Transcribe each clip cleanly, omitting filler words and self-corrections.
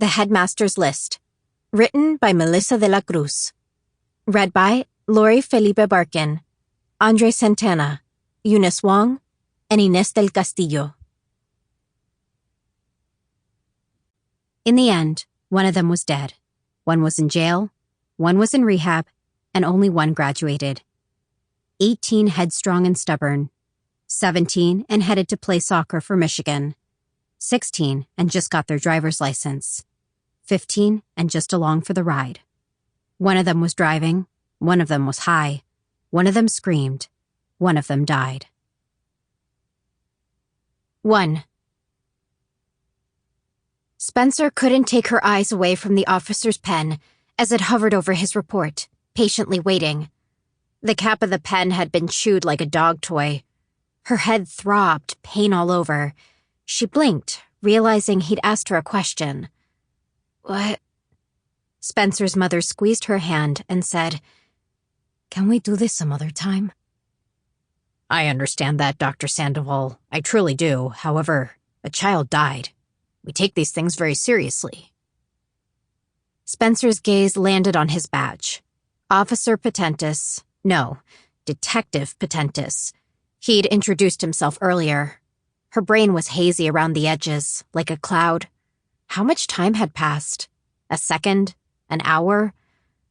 The Headmaster's List. Written by Melissa de la Cruz. Read by Lori Felipe-Barkin, André Santana, Eunice Wong, and Inés del Castillo. In the end, one of them was dead. One was in jail, one was in rehab, and only one graduated. 18 headstrong and stubborn. 17 and headed to play soccer for Michigan. 16 and just got their driver's license. 15 and just along for the ride. One of them was driving, one of them was high, one of them screamed, one of them died. 1. Spencer couldn't take her eyes away from the officer's pen as it hovered over his report, patiently waiting. The cap of the pen had been chewed like a dog toy. Her head throbbed, pain all over. She blinked, realizing he'd asked her a question. What? Spencer's mother squeezed her hand and said, "Can we do this some other time?" "I understand that, Dr. Sandoval. I truly do. However, a child died. We take these things very seriously." Spencer's gaze landed on his badge. Officer Potentis. No, Detective Potentis. He'd introduced himself earlier. Her brain was hazy around the edges, like a cloud. How much time had passed? A second? An hour?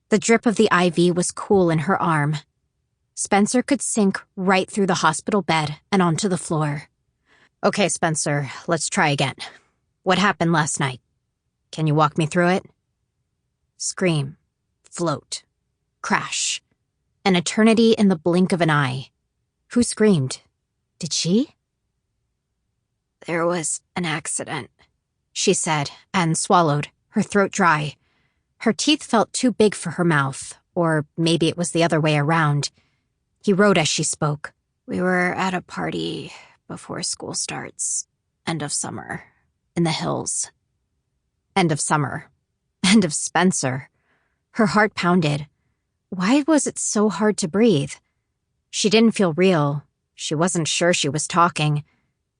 The drip of the IV was cool in her arm. Spencer could sink right through the hospital bed and onto the floor. "Okay, Spencer, let's try again. What happened last night? Can you walk me through it?" Scream. Float. Crash. An eternity in the blink of an eye. Who screamed? Did she? "There was an accident," she said, and swallowed, her throat dry. Her teeth felt too big for her mouth, or maybe it was the other way around. He wrote as she spoke. "We were at a party before school starts. End of summer. In the hills." End of summer. End of Spencer. Her heart pounded. Why was it so hard to breathe? She didn't feel real. She wasn't sure she was talking.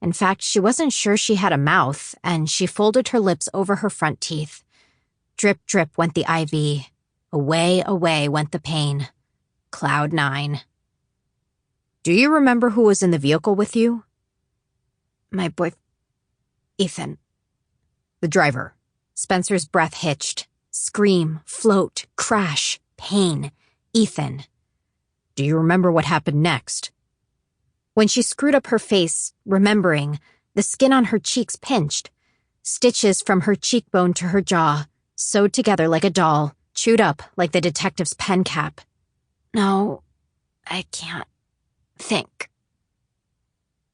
In fact, she wasn't sure she had a mouth, and she folded her lips over her front teeth. Drip, drip went the IV. Away, away went the pain. Cloud 9. "Do you remember who was in the vehicle with you?" "My boy... Ethan." "The driver." Spencer's breath hitched. Scream, float, crash, pain. Ethan. "Do you remember what happened next?" When she screwed up her face, remembering, the skin on her cheeks pinched. Stitches from her cheekbone to her jaw, sewed together like a doll, chewed up like the detective's pen cap. "No, I can't think."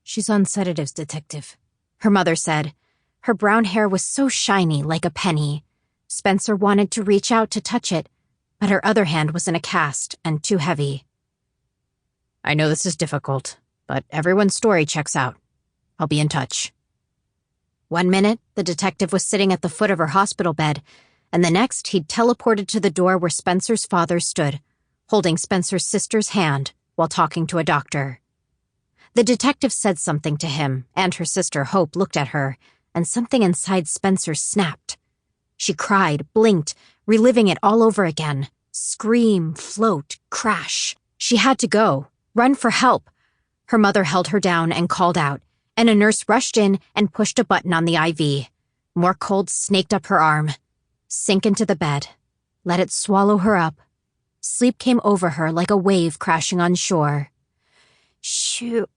"She's on sedatives, detective," her mother said. Her brown hair was so shiny, like a penny. Spencer wanted to reach out to touch it, but her other hand was in a cast and too heavy. "I know this is difficult, but everyone's story checks out. I'll be in touch." 1 minute, the detective was sitting at the foot of her hospital bed, and the next, he'd teleported to the door where Spencer's father stood, holding Spencer's sister's hand while talking to a doctor. The detective said something to him, and her sister Hope looked at her, and something inside Spencer snapped. She cried, blinked, reliving it all over again. Scream, float, crash. She had to go, run for help. Her mother held her down and called out, and a nurse rushed in and pushed a button on the IV. More cold snaked up her arm. Sink into the bed. Let it swallow her up. Sleep came over her like a wave crashing on shore. Shoo.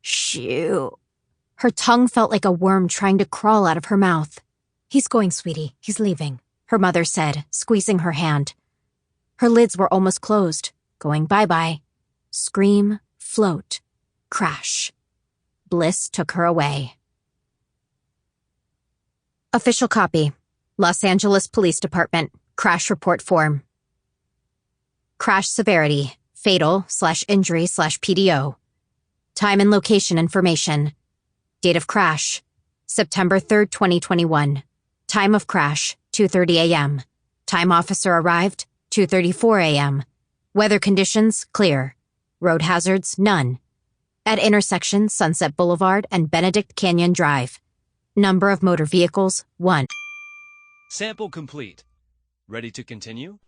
Shoo. Her tongue felt like a worm trying to crawl out of her mouth. "He's going, sweetie. He's leaving," her mother said, squeezing her hand. Her lids were almost closed, going bye-bye. Scream, float, crash. Bliss took her away. Official copy. Los Angeles Police Department. Crash report form. Crash severity. Fatal/injury/PDO. Time and location information. Date of crash. September 3rd, 2021. Time of crash, 2:30 a.m. Time officer arrived, 2:34 a.m. Weather conditions, clear. Road hazards, none. At intersection Sunset Boulevard and Benedict Canyon Drive. Number of motor vehicles, 1. Sample complete. Ready to continue?